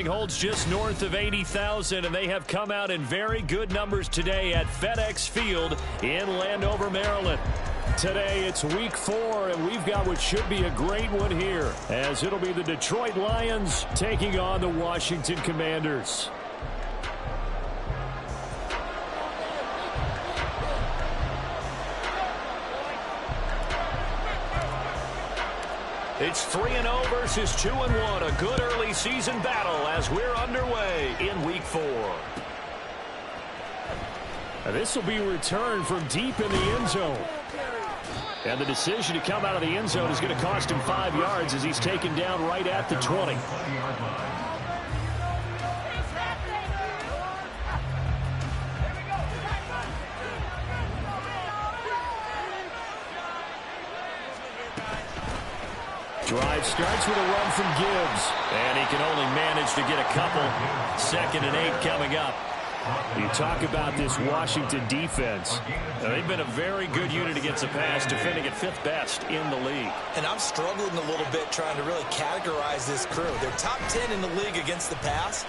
Holds just north of 80,000, and they have come out in very good numbers today at FedEx Field in Landover, Maryland. Today it's week 4, and we've got what should be a great one here, as it'll be the Detroit Lions taking on the Washington Commanders. It's 3-0 versus 2-1. A good early season battle as we're underway in week 4. This will be returned from deep in the end zone. And the decision to come out of the end zone is going to cost him 5 yards as he's taken down right at the 20. Drive starts with a run from Gibbs. And he can only manage to get a couple. 2nd and 8 coming up. You talk about this Washington defense. They've been a very good unit against the pass, defending at 5th best in the league. And I'm struggling a little bit trying to really categorize this crew. They're top 10 in the league against the pass,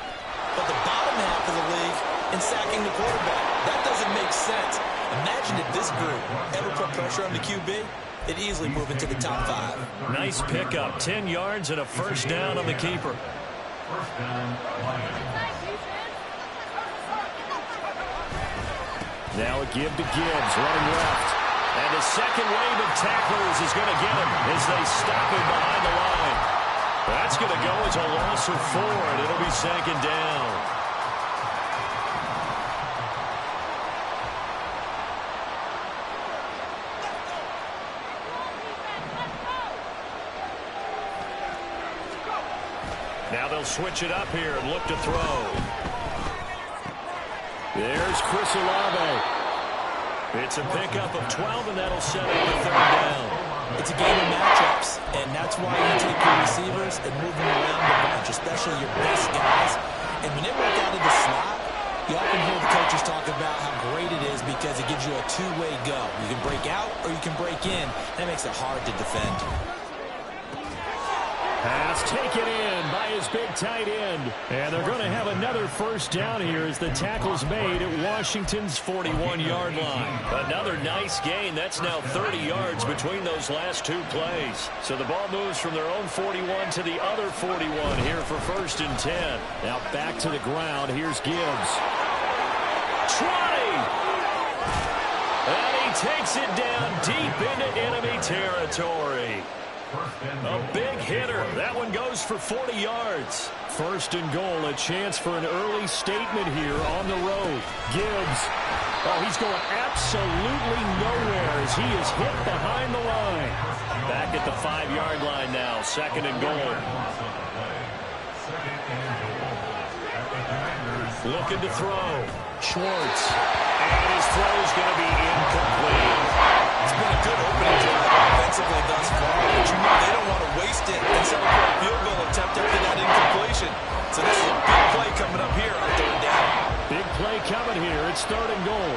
but the bottom half of the league in sacking the quarterback. That doesn't make sense. Imagine if this group ever put pressure on the QB. It easily move into the top 5. Nice pickup. 10 yards and a first down on the keeper. Now a give to Gibbs, running left. And the second wave of tacklers is going to get him as they stop him behind the line. That's going to go as a loss of 4, and it'll be 2nd down. Now they'll switch it up here and look to throw. There's Chris Olave. It's a pickup of 12, and that'll set up the 3rd down. It's a game of matchups, and that's why you take your receivers and move them around the bunch, especially your best guys. And when they work out of the slot, you often hear the coaches talk about how great it is because it gives you a two-way go. You can break out or you can break in. That makes it hard to defend. Pass taken in by his big tight end. And they're going to have another first down here as the tackle's made at Washington's 41-yard line. Another nice gain. That's now 30 yards between those last 2 plays. So the ball moves from their own 41 to the other 41 here for 1st and 10. Now back to the ground. Here's Gibbs. 20! And he takes it down deep into enemy territory. A big hitter. That one goes for 40 yards. 1st and goal, a chance for an early statement here on the road. Gibbs. Oh, he's going absolutely nowhere as he is hit behind the line. Back at the 5-yard line now. 2nd and goal. Looking to throw. Schwartz. And his throw is going to be incomplete. It's been a good opening drive offensively thus far, but you know they don't want to waste it and settle for a field goal attempt after that incompletion. So this is a big play coming up here on 3rd down. Big play coming here. It's 3rd and goal.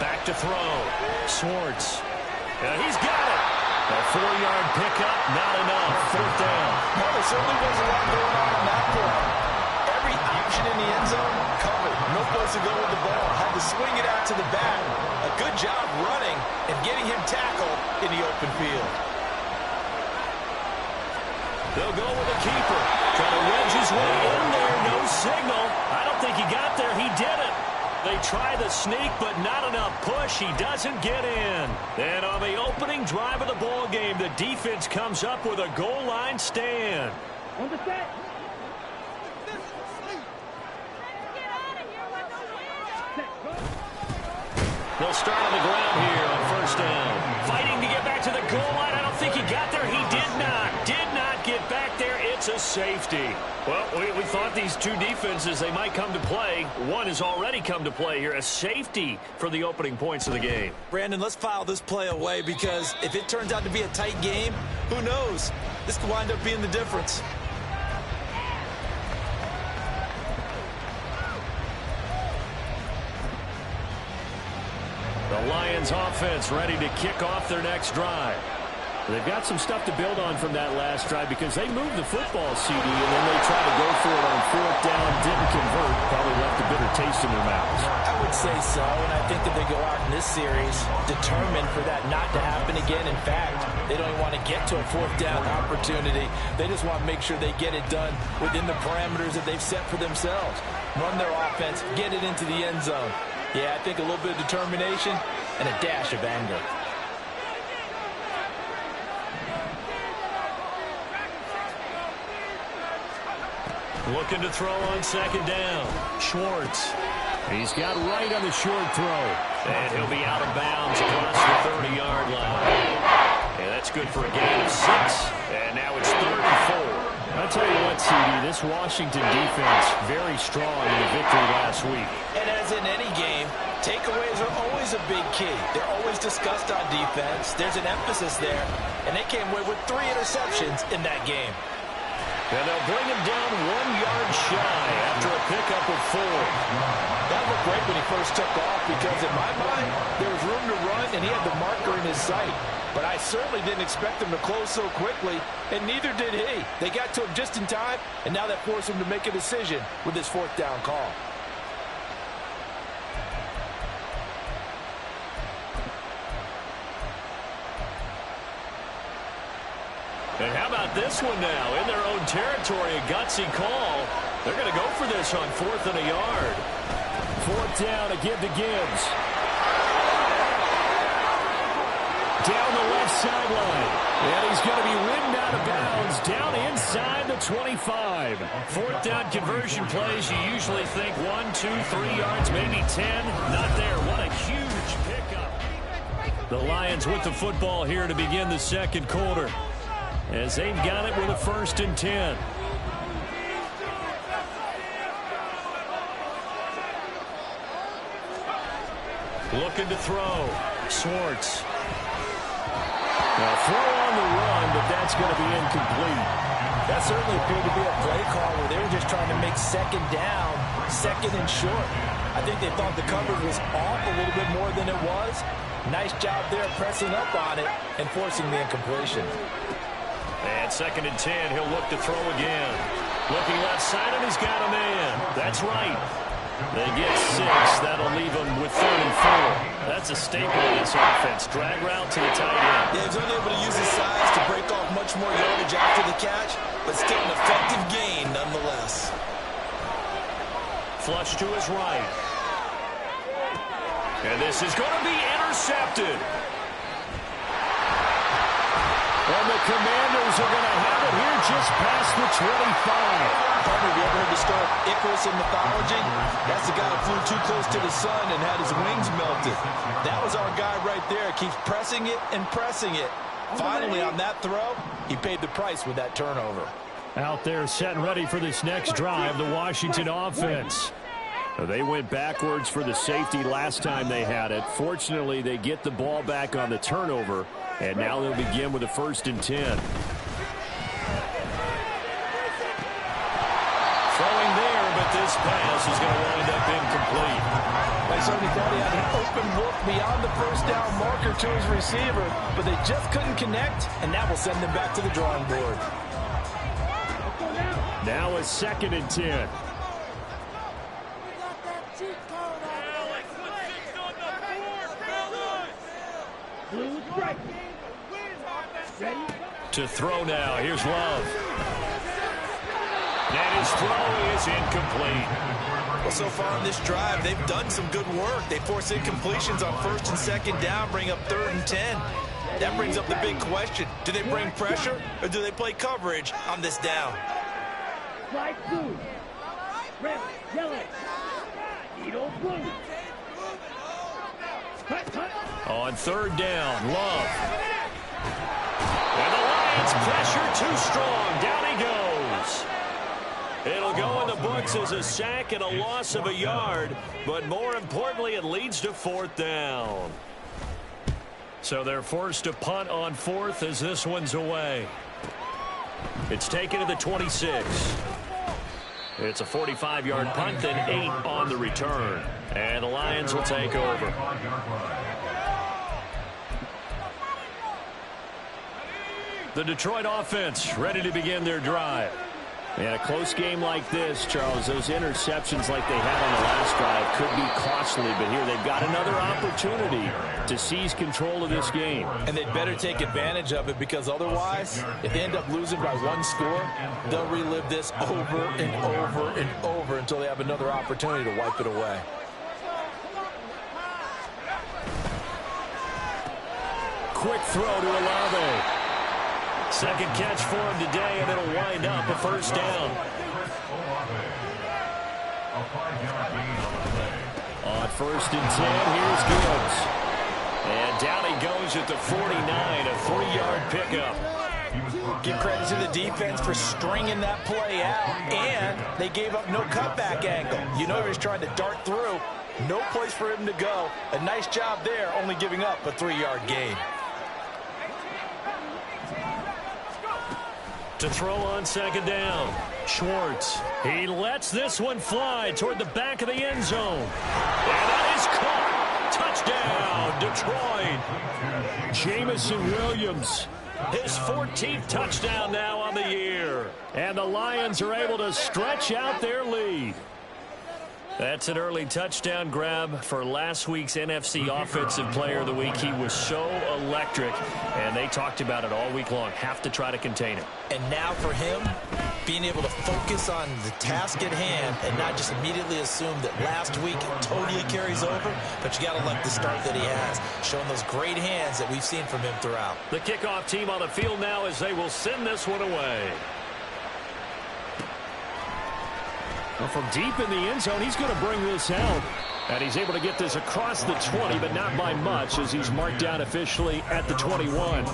Back to throw. Schwartz. He's got it. A 4-yard pickup, not enough. 4th down. Well, there certainly was a lot going on that play. Every option in the end zone covered. No place to go with the ball. Had to swing it out to the back. A good job running and getting him tackled in the open field. They'll go with the keeper. Trying to wedge his way in there. No signal. I don't think he got there. He did it. They try the sneak, but not enough push. He doesn't get in. And on the opening drive of the ball game, the defense comes up with a goal line stand. On the set. They'll start on the ground here on 1st down. Fighting to get back to the goal line. I don't think he got there. He did not get back there. It's a safety. Well, we thought these two defenses, they might come to play. One has already come to play here. A safety for the opening points of the game. Brandon, let's file this play away because if it turns out to be a tight game, who knows? This could wind up being the difference. The Lions offense ready to kick off their next drive. They've got some stuff to build on from that last drive because they moved the football, CD, and then they tried to go for it on fourth down, didn't convert, probably left a bitter taste in their mouths. I would say so, and I think that they go out in this series determined for that not to happen again. In fact, they don't even want to get to a fourth down opportunity. They just want to make sure they get it done within the parameters that they've set for themselves. Run their offense, get it into the end zone. Yeah, I think a little bit of determination and a dash of anger. Looking to throw on second down. Schwartz. He's got right on the short throw. And he'll be out of bounds across the 30-yard line. And that's good for a gain of 6. And now it's 3rd and 4. I'll tell you what, CD, this Washington defense, very strong in the victory last week. And as in any game, takeaways are always a big key. They're always discussed on defense. There's an emphasis there. And they came away with 3 interceptions in that game. And they'll bring him down 1 yard shy after a pickup of 4. That looked great when he first took off because in my mind, there was room to run and he had the marker in his sight. But I certainly didn't expect him to close so quickly, and neither did he. They got to him just in time, and now that forced him to make a decision with his fourth down call. And how about this one now? In their own territory, a gutsy call. They're going to go for this on 4th and a yard. 4th down, a give to Gibbs. Down the left sideline. And he's going to be ridden out of bounds down inside the 25. 4th down conversion plays, you usually think 1, 2, 3 yards, maybe 10. Not there. What a huge pickup. The Lions with the football here to begin the second quarter, as they've got it with a 1st and 10. Looking to throw. Schwartz. Now throw on the run, but that's going to be incomplete. That certainly appeared to be a play call where they were just trying to make second down, 2nd and short. I think they thought the coverage was off a little bit more than it was. Nice job there pressing up on it and forcing the incompletion. And 2nd and 10, he'll look to throw again. Looking left side, and he's got a man. That's right. They get 6. That'll leave them with 3rd and 4. That's a staple of this offense. Drag route to the tight end. Yeah, he's only able to use his size to break off much more yardage after the catch, but still an effective gain nonetheless. Flush to his right. And this is going to be intercepted. And the Commanders are going to have it here just past the 25. Partner, have you ever heard the story of Icarus in mythology? That's the guy who flew too close to the sun and had his wings melted. That was our guy right there. Keeps pressing it and pressing it. Finally, on that throw, he paid the price with that turnover. Out there set and ready for this next drive, the Washington offense. They went backwards for the safety last time they had it. Fortunately, they get the ball back on the turnover, and now they'll begin with a 1st and 10. Throwing there, but this pass is going to wind up incomplete. They certainly thought he had an open look beyond the 1st down marker to his receiver, but they just couldn't connect, and that will send them back to the drawing board. Now a 2nd and 10. To throw now. Here's Love. And his throw is incomplete. Well, so far on this drive, they've done some good work. They force incompletions on 1st and 2nd down, bring up 3rd and 10. That brings up the big question. Do they bring pressure or do they play coverage on this down? Flag blue. Red, yellow. Needle blue. On 3rd down, Love. And the Lions pressure too strong. Down he goes. It'll go in the books as a sack and a loss of a yard, but more importantly, it leads to 4th down. So they're forced to punt on 4th as this one's away. It's taken to the 26. It's a 45-yard punt, then 8 on the return. And the Lions will take over. The Detroit offense ready to begin their drive. And a close game like this, Charles, those interceptions like they had on the last drive could be costly, but here they've got another opportunity to seize control of this game. And they'd better take advantage of it, because otherwise, if they end up losing by one score, they'll relive this over and over and over until they have another opportunity to wipe it away. Quick throw to Olave. Second catch for him today, and it'll wind up a first down. On 1st and 10, here's Gibbs. And down he goes at the 49, a 3-yard pickup. Give credit to the defense for stringing that play out, and they gave up no cutback angle. You know he was trying to dart through. No place for him to go. A nice job there, only giving up a 3-yard gain. To throw on 2nd down. Schwartz. He lets this one fly toward the back of the end zone. And that is caught. Touchdown, Detroit. Jamison Williams. His 14th touchdown now on the year. And the Lions are able to stretch out their lead. That's an early touchdown grab for last week's NFC Offensive Player of the Week. He was so electric, and they talked about it all week long. Have to try to contain him. And now for him, being able to focus on the task at hand and not just immediately assume that last week totally carries over, but you got to like the start that he has, showing those great hands that we've seen from him throughout. The kickoff team on the field now as they will send this one away. Well, from deep in the end zone, he's going to bring this out. And he's able to get this across the 20, but not by much, as he's marked down officially at the 21.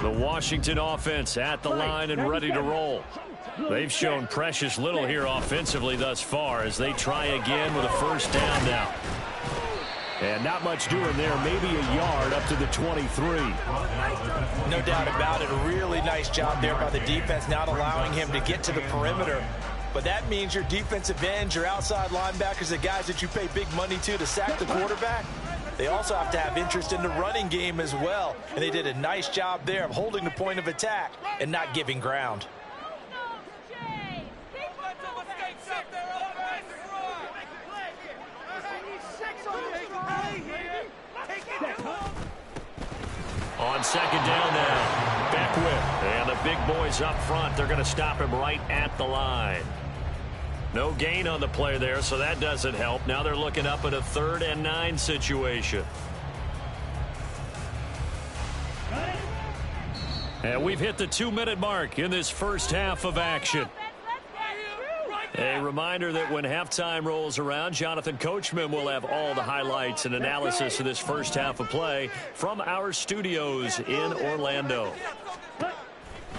The Washington offense at the line and ready to roll. They've shown precious little here offensively thus far as they try again with a first down now. And not much doing there, maybe a yard up to the 23. No doubt about it. A really nice job there by the defense, not allowing him to get to the perimeter. But that means your defensive ends, your outside linebackers, the guys that you pay big money to sack the quarterback, they also have to have interest in the running game as well. And they did a nice job there of holding the point of attack and not giving ground. On 2nd down now, Beckwith. And the big boys up front, they're going to stop him right at the line. No gain on the play there, so that doesn't help. Now they're looking up at a 3rd and 9 situation. And we've hit the 2-minute mark in this first half of action. A reminder that when halftime rolls around, Jonathan Coachman will have all the highlights and analysis of this first half of play from our studios in Orlando.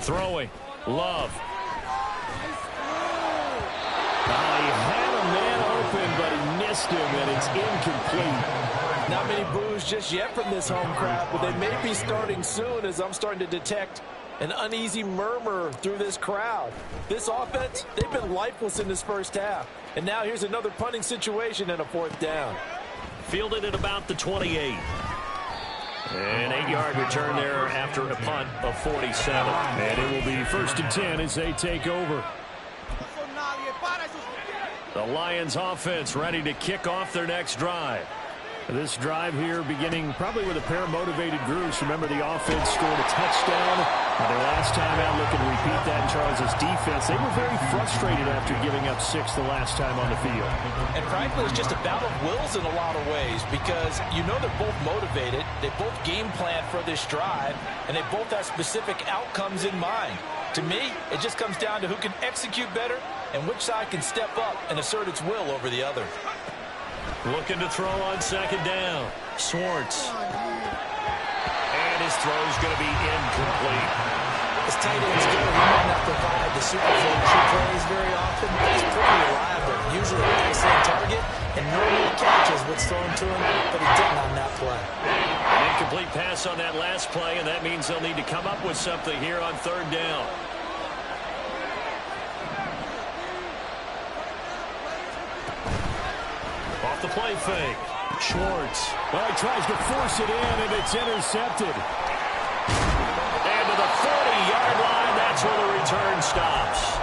Throwing. Love. He had a man open, but he missed him, and it's incomplete. Not many boos just yet from this home crowd, but they may be starting soon, as I'm starting to detect an uneasy murmur through this crowd. This offense, they've been lifeless in this first half. And now here's another punting situation and a 4th down. Fielded at about the 28. An 8-yard return there after a punt of 47. And it will be 1st and 10 as they take over. The Lions offense ready to kick off their next drive. This drive here beginning probably with a pair of motivated groups. Remember, the offense scored a touchdown their last time out. Looking to repeat that in Charles's defense. They were very frustrated after giving up 6 the last time on the field. And frankly, it's just a battle of wills in a lot of ways, because you know they're both motivated. They both game plan for this drive, and they both have specific outcomes in mind. To me, it just comes down to who can execute better and which side can step up and assert its will over the other. Looking to throw on 2nd down. Schwartz. And his throw is going to be incomplete. As tight ends go, he might not provide the super flashy plays very often, but he's pretty reliable. Usually an excellent target, and normally catches what's thrown to him, but he didn't on that play. An incomplete pass on that last play, and that means they'll need to come up with something here on 3rd down. Off the play fake. Schwartz. Well, he tries to force it in, and it's intercepted. And to the 40-yard line, that's where the return stops.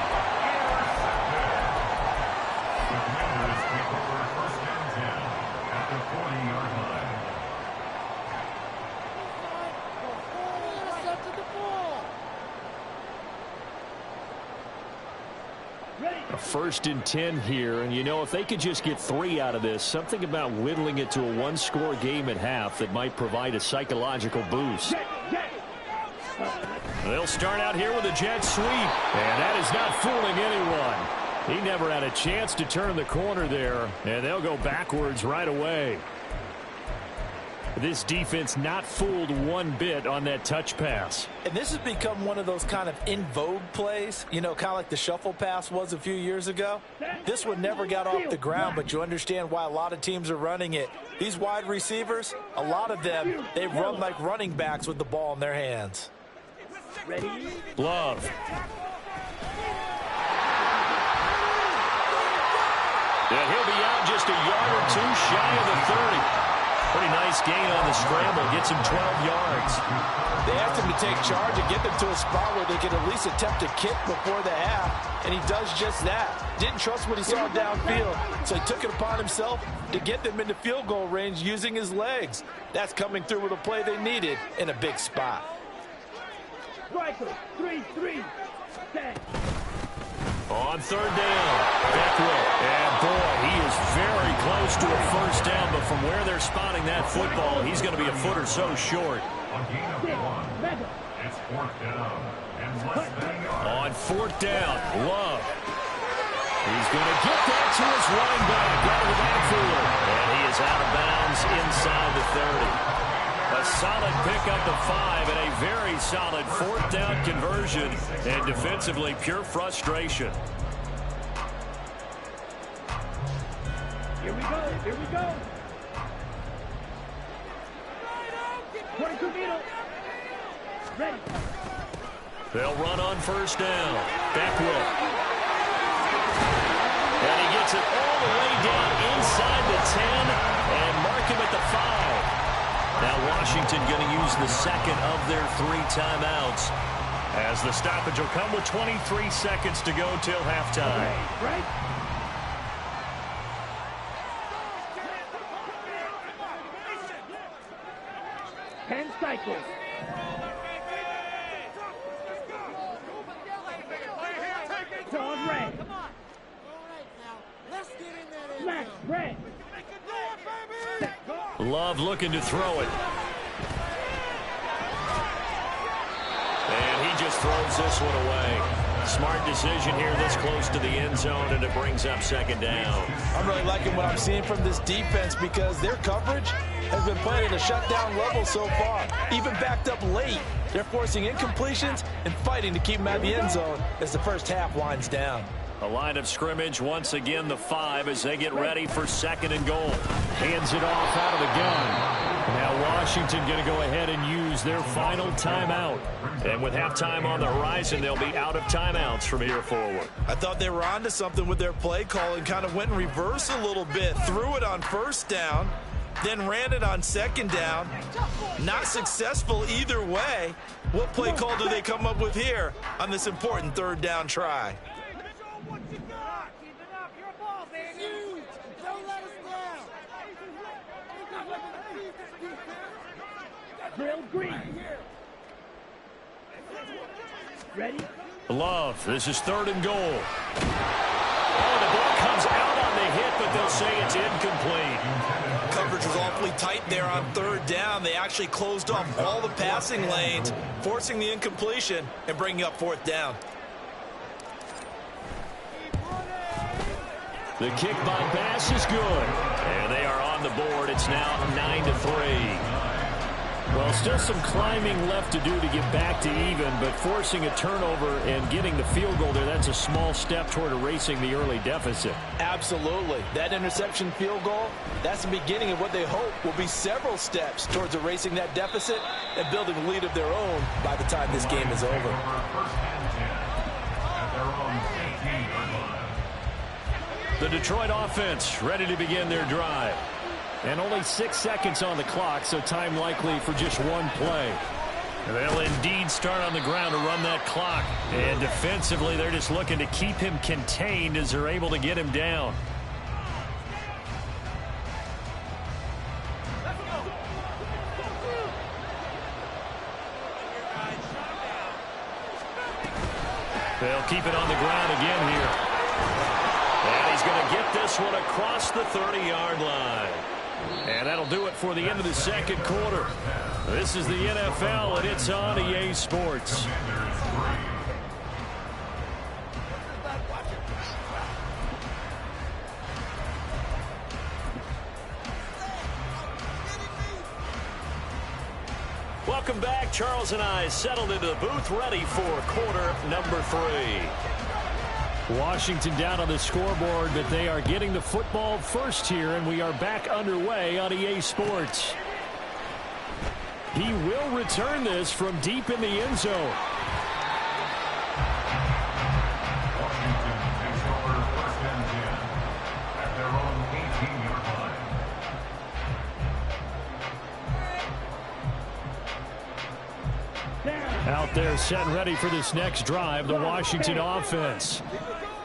A 1st and 10 here, and you know, if they could just get 3 out of this, something about whittling it to a one-score game at half that might provide a psychological boost. They'll start out here with a jet sweep, and that is not fooling anyone. He never had a chance to turn the corner there, and they'll go backwards right away. This defense not fooled one bit on that touch pass. And this has become one of those kind of in vogue plays, you know, kind of like the shuffle pass was a few years ago. This one never got off the ground, but you understand why a lot of teams are running it. These wide receivers, a lot of them, they run like running backs with the ball in their hands. Love. And he'll be out just a yard or two shy of the 30. Pretty nice gain on the scramble. Gets him 12 yards. They asked him to take charge and get them to a spot where they could at least attempt a kick before the half, and he does just that. Didn't trust what he saw downfield, so he took it upon himself to get them into field goal range using his legs. That's coming through with a play they needed in a big spot. Striker, 3-3. On 3rd down, Beckwith. And boy, he is very close to a 1st down, but from where they're spotting that football, he's going to be a foot or so short. It's 4th down. On 4th down, Love. He's going to get that to his running back out of the backfield. And he is out of bounds inside the 30. A solid pickup of 5 and a very solid 4th down conversion, and defensively pure frustration. Here we go. Here we go. 22 meters. Ready. They'll run on 1st down. Beckwith. And he gets it all the way down inside the 10 and mark him at the 5. Now Washington going to use the 2nd of their 3 timeouts, as the stoppage will come with 23 seconds to go till halftime. Right. 10 cycles. Todd red. Smash red. Love looking to throw it. And he just throws this one away. Smart decision here this close to the end zone, and it brings up 2nd down. I'm really liking what I'm seeing from this defense because their coverage has been playing at a shutdown level so far. Even backed up late, they're forcing incompletions and fighting to keep them out of the end zone as the first half winds down. A line of scrimmage, once again the 5 as they get ready for 2nd and goal. Hands it off out of the gun. Now Washington going to go ahead and use their final timeout. And with halftime on the horizon, they'll be out of timeouts from here forward. I thought they were onto something with their play call and kind of went in reverse a little bit. Threw it on 1st down, then ran it on 2nd down. Not successful either way. What play call do they come up with here on this important 3rd down try? Drill green. Ready? Love, this is 3rd and goal. Oh, the ball comes out on the hit, but they'll say it's incomplete. Coverage was awfully tight there on 3rd down. They actually closed off all the passing lanes, forcing the incompletion and bringing up 4th down. The kick by Bass is good. And they are on the board. It's now 9-3. Well, still some climbing left to do to get back to even, but forcing a turnover and getting the field goal there, that's a small step toward erasing the early deficit. Absolutely. That interception field goal, that's the beginning of what they hope will be several steps towards erasing that deficit and building a lead of their own by the time this game is over. The The Detroit offense ready to begin their drive. And only 6 seconds on the clock, so time likely for just one play. They'll indeed start on the ground to run that clock. And defensively, they're just looking to keep him contained as they're able to get him down. They'll keep it on the ground again here. And he's going to get this one across the 30-yard line. And that'll do it for the end of the second quarter. This is the NFL, and it's on EA Sports. Welcome back. Charles and I settled into the booth ready for quarter number 3. Washington down on the scoreboard, but they are getting the football first here, and we are back underway on EA Sports. He will return this from deep in the end zone. Washington takes over first and 10 at their own 18-yard line. Out there set and ready for this next drive, the Washington offense.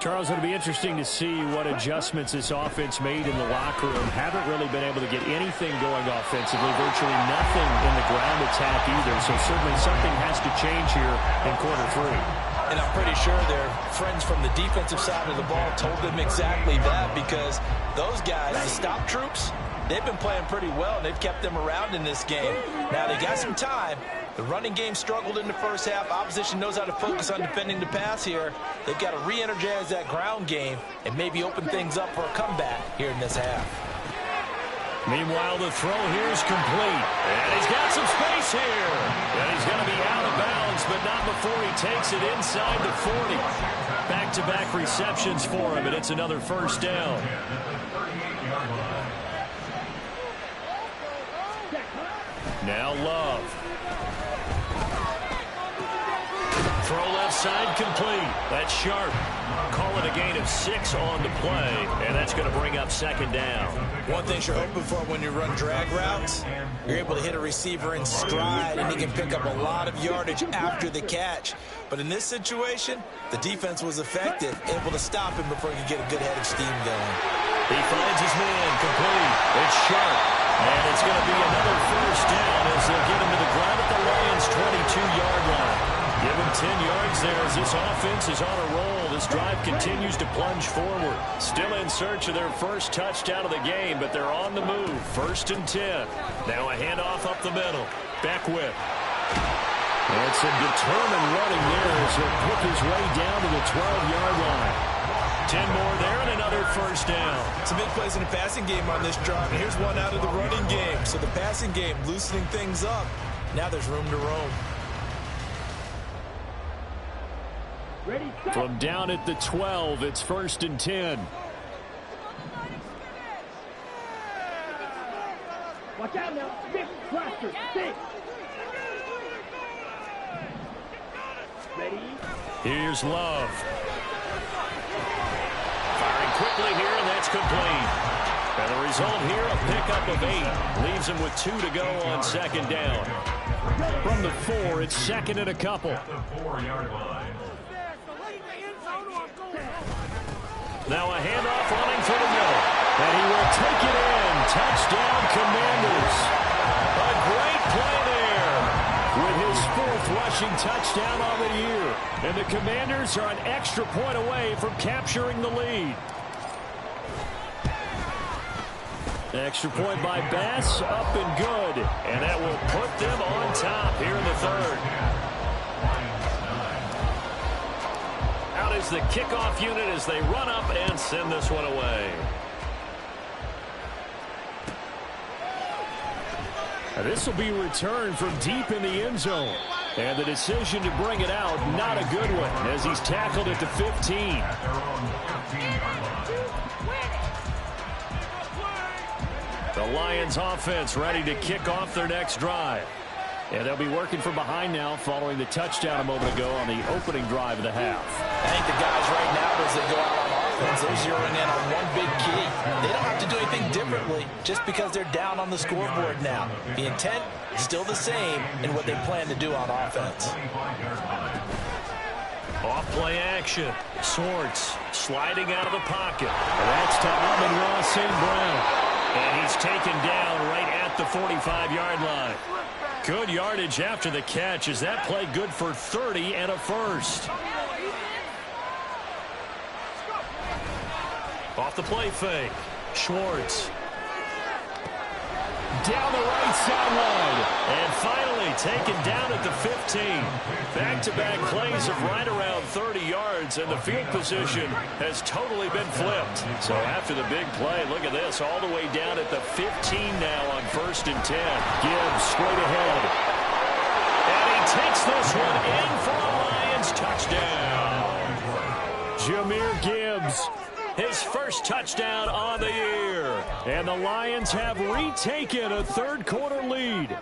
Charles, it'll be interesting to see what adjustments this offense made in the locker room. Haven't really been able to get anything going offensively, virtually nothing in the ground attack either. So certainly something has to change here in quarter 3. And I'm pretty sure their friends from the defensive side of the ball told them exactly that, because those guys, the stop troops, they've been playing pretty well, and they've kept them around in this game. Now they got some time. The running game struggled in the first half. Opposition knows how to focus on defending the pass here. They've got to re-energize that ground game and maybe open things up for a comeback here in this half. Meanwhile, the throw here is complete. And he's got some space here. And he's going to be out of bounds, but not before he takes it inside the 40. Back-to-back receptions for him, and it's another first down. Now Love. Throw left side complete. That's Sharp. Call it a gain of 6 on the play, and that's going to bring up second down. One thing you're hoping for when you run drag routes, you're able to hit a receiver in stride, and he can pick up a lot of yardage after the catch. But in this situation, the defense was effective, able to stop him before he could get a good head of steam going. He finds his man complete. It's Sharp. And it's going to be another first down as they'll get him to the ground at the Lions' 22-yard line. Give him 10 yards there as this offense is on a roll. This drive continues to plunge forward. Still in search of their first touchdown of the game, but they're on the move. First and 10. Now a handoff up the middle. Beckwith. And some determined running there as he'll pick his way down to the 12-yard line. 10 more there and another first down. Some big plays in the passing game on this drive, and here's one out of the running game. So the passing game loosening things up. Now there's room to roam. From down at the 12, it's first and 10. Watch out now. 6, cluster, 6. Ready? Here's Love. Firing quickly here, and that's complete. And the result here, a pickup of 8. Leaves him with 2 to go on second down. From the 4, it's second and a couple. At the 4-yard line. Now a handoff running for the middle. And he will take it in. Touchdown, Commanders. A great play there with his 4th rushing touchdown on the year. And the Commanders are an extra point away from capturing the lead. Extra point by Bass, up and good. And that will put them on top here in the 3rd. Out is the kickoff unit as they run up and send this one away. This will be returned from deep in the end zone. And the decision to bring it out, not a good one, as he's tackled at the 15. The Lions offense ready to kick off their next drive. And they'll be working from behind now following the touchdown a moment ago on the opening drive of the half. I think the guys right now, as they go out on offense, they're zeroing in on one big key. They don't have to do anything differently just because they're down on the scoreboard now. The intent is still the same in what they plan to do on offense. Off-play action. Swartz sliding out of the pocket. That's to Amon-Ra St. Brown. And he's taken down right at the 45-yard line. Good yardage after the catch. Is that play good for 30 and a first? Off the play fake. Schwartz. Down the right sideline. And finally taken down at the 15. Back-to-back plays of right around 30 yards, and the field position has totally been flipped. So after the big play, look at this, all the way down at the 15 now on 1st and 10. Gibbs straight ahead. And he takes this one in for a Lions touchdown. Jahmyr Gibbs. His first touchdown on the year. And the Lions have retaken a third-quarter lead.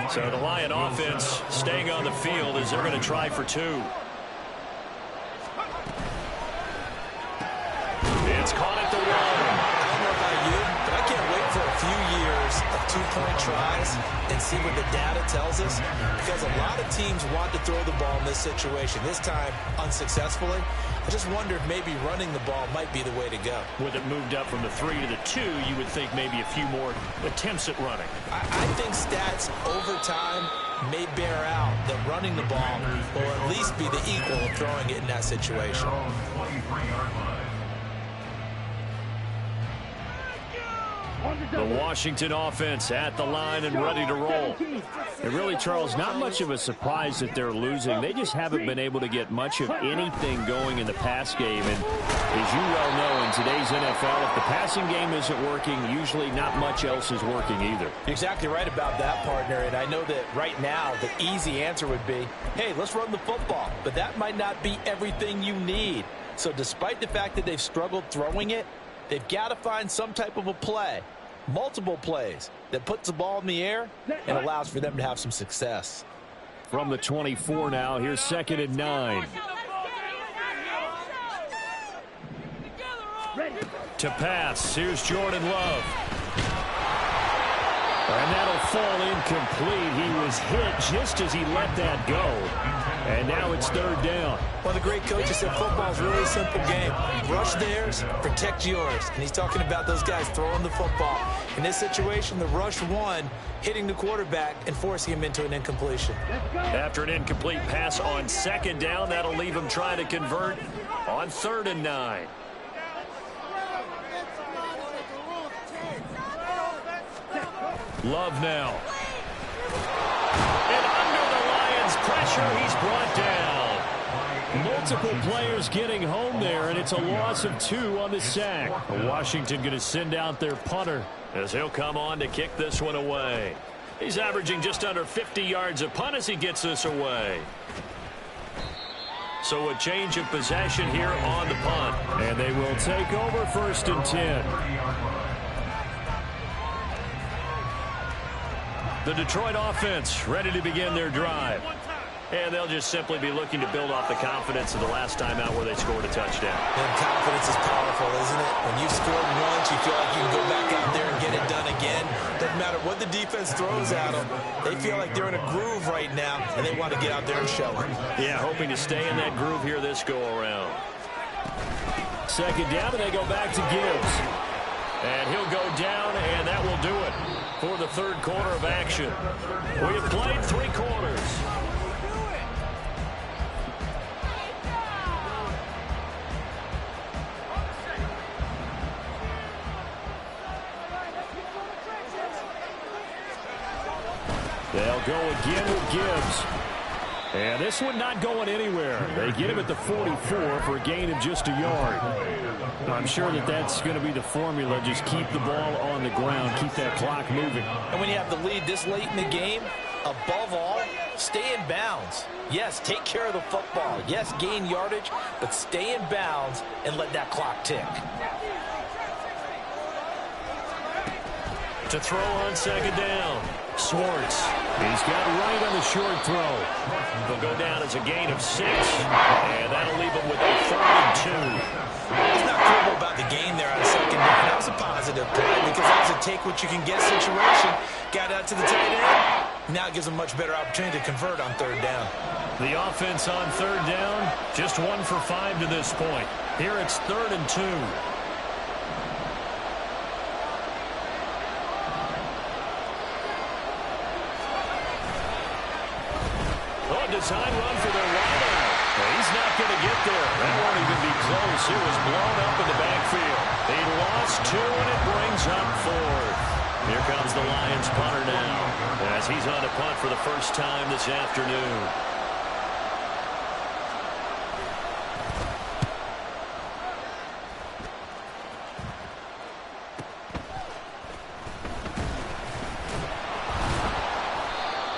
So the Lion offense staying on the field as they're going to try for 2. It's caught at the 1. I don't know about you, but I can't wait for a few years of two-point tries and see what the data tells us. Because a lot of teams want to throw the ball in this situation. This time, unsuccessfully. I just wonder if maybe running the ball might be the way to go. With it moved up from the 3 to the 2, you would think maybe a few more attempts at running. I think stats over time may bear out that running the ball will at least be the equal of throwing it in that situation. The Washington offense at the line and ready to roll. And really, Charles, not much of a surprise that they're losing. They just haven't been able to get much of anything going in the pass game. And as you well know, in today's NFL, if the passing game isn't working, usually not much else is working either. You're exactly right about that, partner. And I know that right now the easy answer would be, hey, let's run the football. But that might not be everything you need. So despite the fact that they've struggled throwing it, they've got to find some type of a play, multiple plays, that puts the ball in the air and allows for them to have some success. From the 24 now, here's 2nd and 9. To pass, here's Jordan Love. And that'll fall incomplete. He was hit just as he let that go. And now it's 3rd down. One of the great coaches said football's really a simple game. Rush theirs, protect yours. And he's talking about those guys throwing the football. In this situation, the rush won, hitting the quarterback and forcing him into an incompletion. After an incomplete pass on 2nd down, that'll leave him trying to convert on 3rd and 9. Love now. And under the Lions' pressure, he's brought down. Multiple players getting home there, and it's a loss of 2 on the sack. Washington going to send out their punter as he'll come on to kick this one away. He's averaging just under 50 yards a punt as he gets this away. So a change of possession here on the punt. And they will take over 1st and 10. The Detroit offense ready to begin their drive. And they'll just simply be looking to build off the confidence of the last time out where they scored a touchdown. And confidence is powerful, isn't it? When you've scored once, you feel like you can go back out there and get it done again. Doesn't matter what the defense throws at them. They feel like they're in a groove right now, and they want to get out there and show it. Yeah, hoping to stay in that groove here this go-around. 2nd down, and they go back to Gibbs. And he'll go down, and that will do it for the 3rd quarter of action. We have played 3 quarters. They'll go again with Gibbs. And this one not going anywhere. They get him at the 44 for a gain of just a yard. I'm sure that that's going to be the formula. Just keep the ball on the ground. Keep that clock moving. And when you have the lead this late in the game, above all, stay in bounds. Yes, take care of the football. Yes, gain yardage, but stay in bounds and let that clock tick. To throw on 2nd down. Swartz. He's got right on the short throw. They'll go down as a gain of 6. And that'll leave him with a 3rd and 2. It's not comfortable about the game there on second down. That was a positive play because that was a take-what-you-can-get situation. Got out to the tight end. Now it gives them a much better opportunity to convert on third down. The offense on third down, just 1 for 5 to this point. Here it's 3rd and 2. Design run for their wideout. He's not going to get there. That won't even be close. It was blown up in the backfield. They lost 2, and it brings up 4th. Here comes the Lions punter now, as he's on to punt for the first time this afternoon.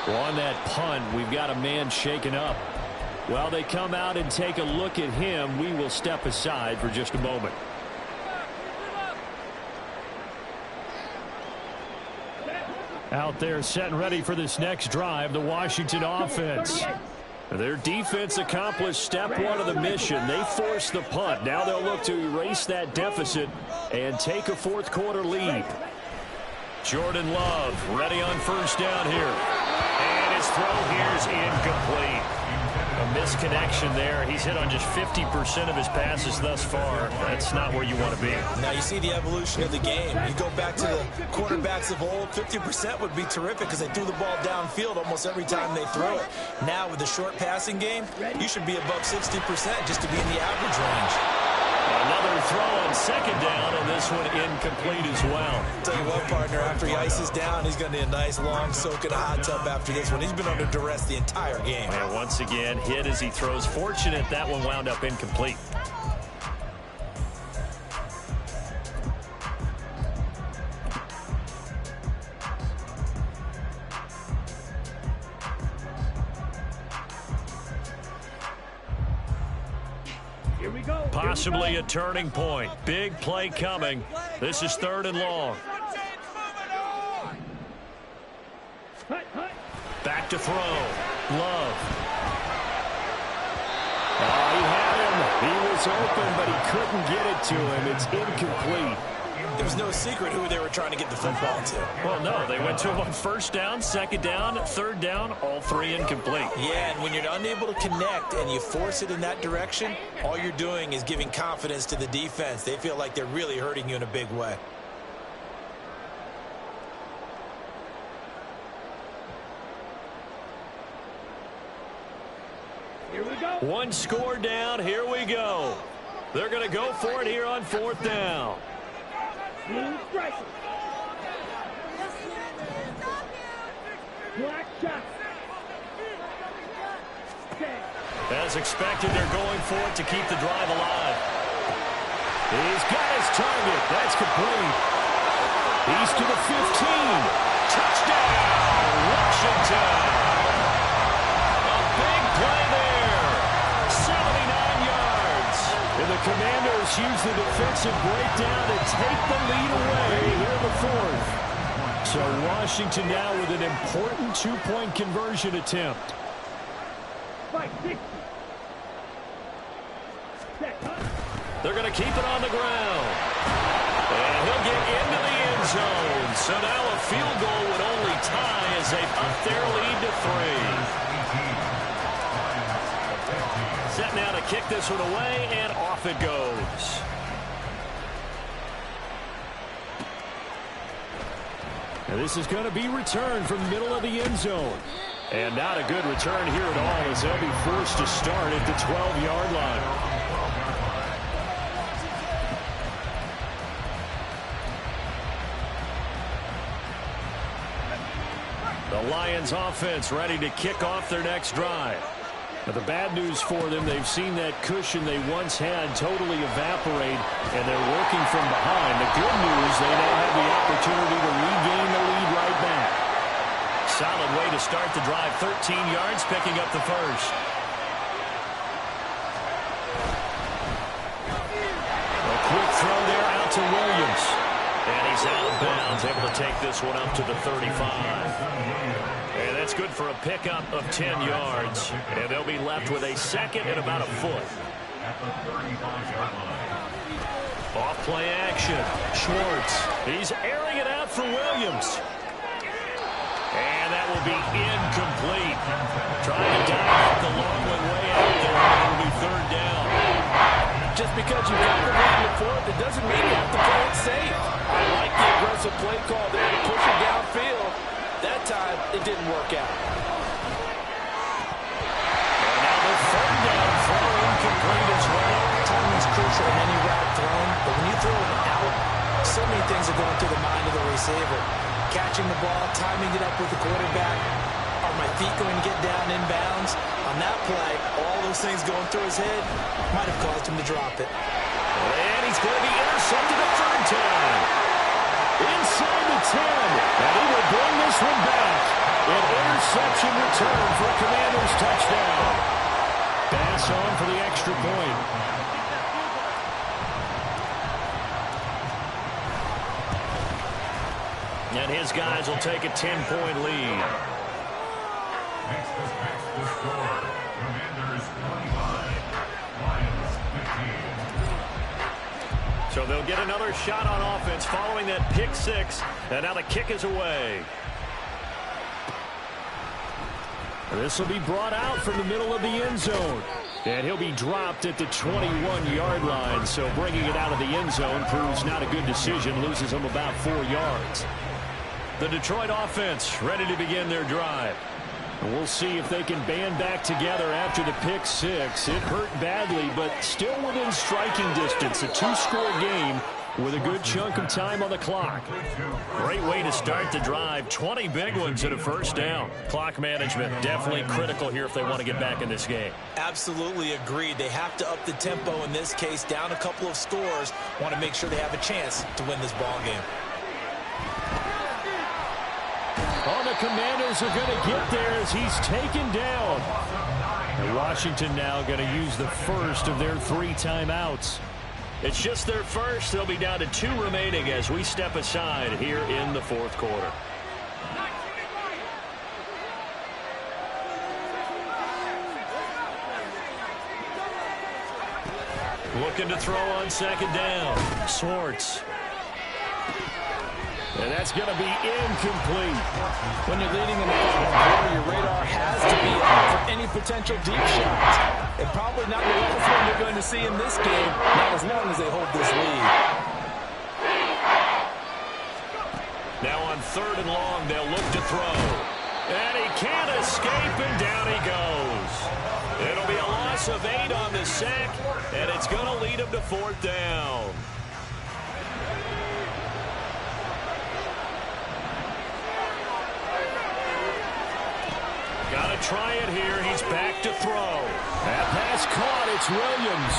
On that punt, we've got a man shaken up. While they come out and take a look at him, we will step aside for just a moment. Out there set and ready for this next drive, the Washington offense. Their defense accomplished step 1 of the mission. They forced the punt. Now they'll look to erase that deficit and take a 4th quarter lead. Jordan Love ready on first down here. And his throw here is incomplete. A misconnection there. He's hit on just 50% of his passes thus far. That's not where you want to be. Now you see the evolution of the game. You go back to the quarterbacks of old, 50% would be terrific because they threw the ball downfield almost every time they throw it. Now with the short passing game, you should be above 60% just to be in the average range. Another throw on second down, and this one incomplete as well. Tell you what, partner, after he ices down, he's going to need a nice long soak in a hot tub after this one. He's been under duress the entire game. And once again, hit as he throws. Fortunate that one wound up incomplete. Possibly a turning point. Big play coming. This is 3rd and long. Back to throw. Love. Oh, he had him. He was open, but he couldn't get it to him. It's incomplete. There was no secret who they were trying to get the football to. Well, no. They went to him on first down, second down, third down, all 3 incomplete. Yeah, and when you're unable to connect and you force it in that direction, all you're doing is giving confidence to the defense. They feel like they're really hurting you in a big way. Here we go. 1 score down. Here we go. They're going to go for it here on 4th down. As expected, they're going for it to keep the drive alive. He's got his target. That's complete. He's to the 15. Touchdown, Washington. A big play there. 79 yards. And the Commanders use the defensive breakdown to take the lead away here in the 4th. So Washington now with an important 2-point conversion attempt. They're going to keep it on the ground. And he'll get into the end zone. So now a field goal would only tie as they've upped their lead to 3. Set now to kick this one away, and off it goes. And this is going to be returned from the middle of the end zone. And not a good return here at all as they'll be forced to start at the 12-yard line. The Lions offense ready to kick off their next drive. But the bad news for them, they've seen that cushion they once had totally evaporate, and they're working from behind. The good news, they now have the opportunity to regain the lead right back. Solid way to start the drive. 13 yards, picking up the first. A quick throw there out to Williams. And he's out of bounds, able to take this one up to the 35. And that's good for a pickup of 10 yards. And they'll be left with a second and about a foot. At the 35-yard line. Off play action. Schwartz. He's airing it out for Williams. And that will be incomplete. Trying to dive the long way out there. It will be third down. Just because you've got the lead in the fourth, it doesn't mean you have to play it safe. I like the aggressive play call there to push it downfield. That time, it didn't work out. And now the third down throw incomplete as well. Timing is crucial in any route thrown, but when you throw it out, so many things are going through the mind of the receiver. Catching the ball, timing it up with the quarterback. Are my feet going to get down inbounds? On that play, all those things going through his head might have caused him to drop it. And he's going to be intercepted a third time. Inside the 10. And he will bring this one back. An interception return for Commanders touchdown. Pass on for the extra point. And his guys will take a 10-point lead. Next the score. Commanders 25, Lions 15. So they'll get another shot on offense following that pick six. And now the kick is away. This will be brought out from the middle of the end zone. And he'll be dropped at the 21-yard line. So bringing it out of the end zone proves not a good decision. Loses him about 4 yards. The Detroit offense ready to begin their drive. We'll see if they can band back together after the pick six. It hurt badly, but still within striking distance. A 2-score game with a good chunk of time on the clock. Great way to start the drive. 20 big ones and a first down. Clock management definitely critical here if they want to get back in this game. Absolutely agreed. They have to up the tempo in this case. Down a couple of scores. Want to make sure they have a chance to win this ball game. Oh, the Commanders are going to get there as he's taken down. And Washington now going to use the first of their 3 timeouts. It's just their first. They'll be down to 2 remaining as we step aside here in the fourth quarter. Looking to throw on second down. Schwartz. And that's going to be incomplete. When you're leading in the final quarter, your radar has to be on for any potential deep shots. And probably not the last one you're going to see in this game, not as long as they hold this lead. Now on third and long, they'll look to throw. And he can't escape, and down he goes. It'll be a loss of 8 on the sack, and it's going to lead him to fourth down. Got to try it here. He's back to throw. That pass caught. It's Williams.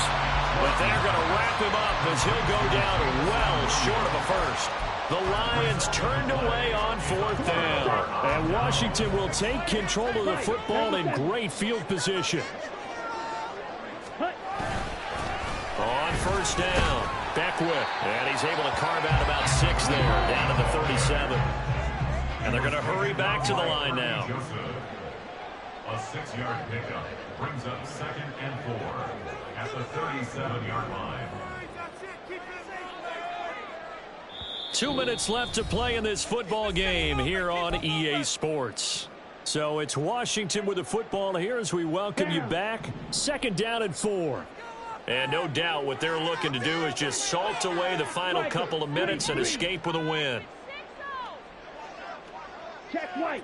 But they're going to wrap him up as he'll go down well short of a first. The Lions turned away on fourth down. And Washington will take control of the football in great field position. On first down, Beckwith. And he's able to carve out about 6 there, down to the 37. And they're going to hurry back to the line now. A 6-yard pickup brings up 2nd and 4 at the 37-yard line. 2 minutes left to play in this football game here on EA Sports. So it's Washington with the football here as we welcome you back. 2nd down and 4. And no doubt what they're looking to do is just salt away the final couple of minutes and escape with a win. Check White.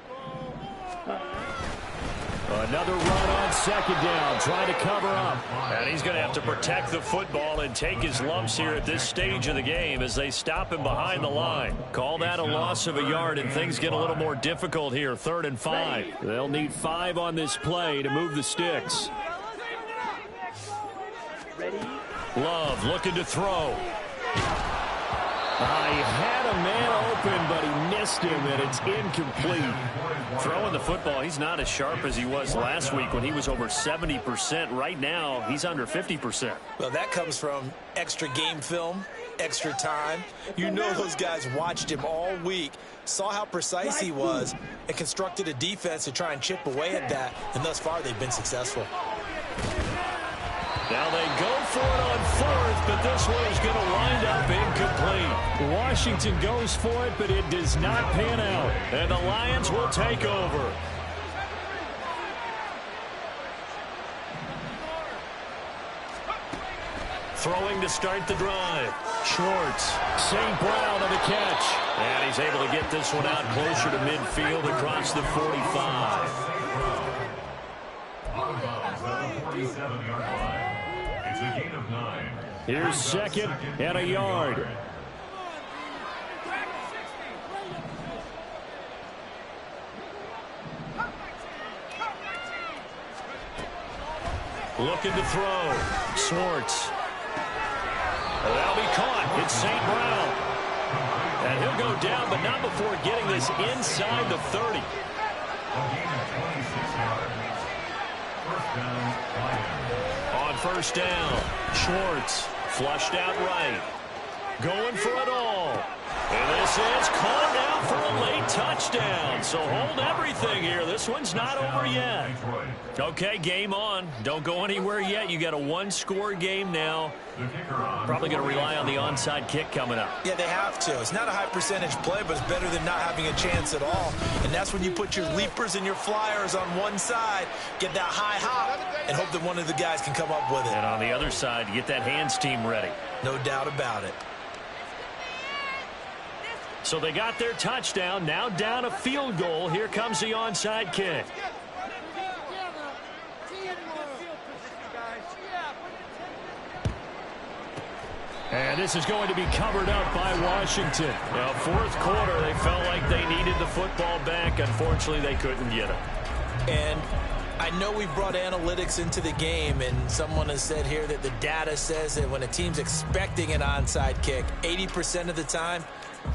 Another run on 2nd down, trying to cover up. And he's going to have to protect the football and take his lumps here at this stage of the game as they stop him behind the line. Call that a loss of a yard, and things get a little more difficult here. 3rd and 5. They'll need 5 on this play to move the sticks. Ready? Love looking to throw. He had a man open, but he missed him, and it's incomplete. Throwing the football, he's not as sharp as he was last week when he was over 70%. Right now, he's under 50%. Well, that comes from extra game film, extra time. You know those guys watched him all week, saw how precise he was, and constructed a defense to try and chip away at that, and thus far they've been successful. Now they go for it on fourth, but this one is going to wind up incomplete. Washington goes for it, but it does not pan out. And the Lions will take over. Throwing to start the drive. Schwartz. St. Brown on the catch. And he's able to get this one out closer to midfield across the 45. It's a gain of 9. Here's second and a yard. Looking to throw. Schwartz. That'll be caught. It's St. Brown. And he'll go down, but not before getting this inside the 30. On first down, Schwartz flushed out right. Going for it all. And this is called out for a late touchdown. So hold everything here. This one's not over yet. Okay, game on. Don't go anywhere yet. You got a one-score game now. Probably going to rely on the onside kick coming up. Yeah, they have to. It's not a high percentage play, but it's better than not having a chance at all. And that's when you put your leapers and your flyers on one side, get that high hop, and hope that one of the guys can come up with it. And on the other side, get that hands team ready. No doubt about it. So they got their touchdown. Now down a field goal. Here comes the onside kick. And this is going to be covered up by Washington. Now, fourth quarter, they felt like they needed the football back. Unfortunately, they couldn't get it. And I know we brought analytics into the game, and someone has said here that the data says that when a team's expecting an onside kick, 80% of the time,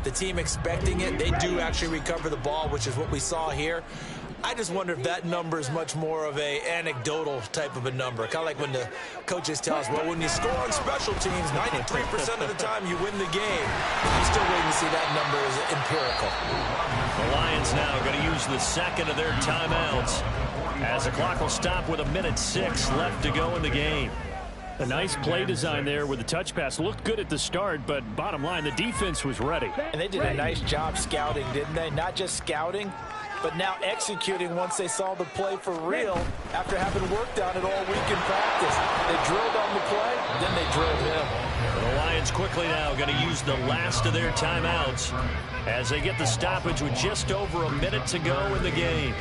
the team expecting it, they do actually recover the ball, which is what we saw here. I just wonder if that number is much more of a anecdotal type of a number. Kind of like when the coaches tell us, well, when you score on special teams, 93% of the time you win the game. I'm still waiting to see that number is empirical. The Lions now going to use the second of their timeouts as the clock will stop with 1:06 left to go in the game. A nice play design there with the touch pass. Looked good at the start, but bottom line, the defense was ready. And they did a nice job scouting, didn't they? Not just scouting, but now executing once they saw the play for real after having worked on it all week in practice. They drilled on the play, then they drilled him. The Lions quickly now going to use the last of their timeouts as they get the stoppage with just over a minute to go in the game.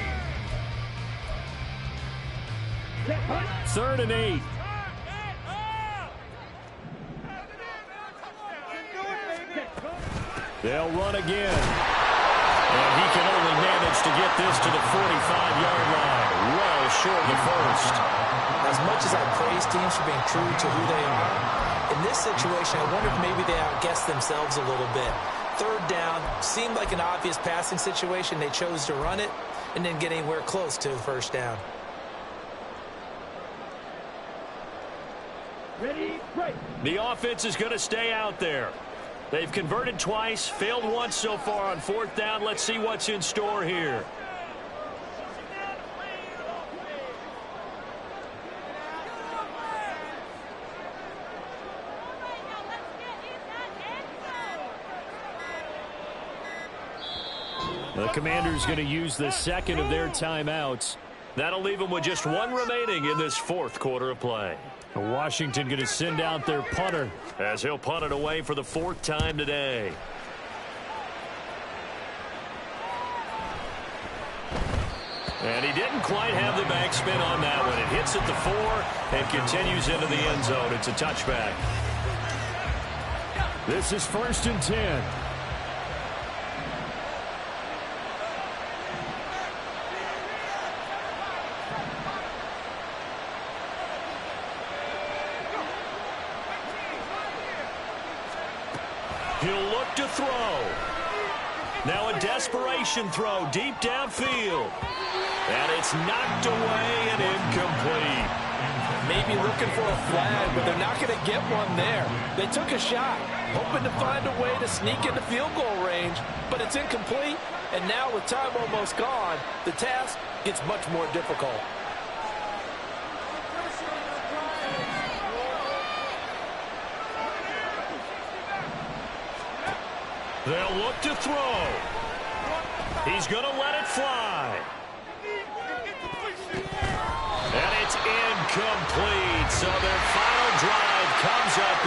3rd and 8. They'll run again. And he can only manage to get this to the 45-yard line. Well short of the first. As much as I praise teams for being true to who they are, in this situation, I wonder if maybe they outguessed themselves a little bit. 3rd down seemed like an obvious passing situation. They chose to run it and didn't get anywhere close to the first down. Ready, break. The offense is going to stay out there. They've converted twice, failed once so far on 4th down. Let's see what's in store here. The Commanders going to use the second of their timeouts. That'll leave them with just one remaining in this 4th quarter of play. Washington going to send out their punter as he'll punt it away for the 4th time today. And he didn't quite have the backspin on that one. It hits at the 4 and continues into the end zone. It's a touchback. This is 1st and 10. He'll look to throw. Now a desperation throw deep downfield. And it's knocked away and incomplete. Maybe looking for a flag, but they're not going to get one there. They took a shot, hoping to find a way to sneak into field goal range, but it's incomplete. And now with time almost gone, the task gets much more difficult. They'll look to throw. He's going to let it fly. And it's incomplete. So their final drive comes up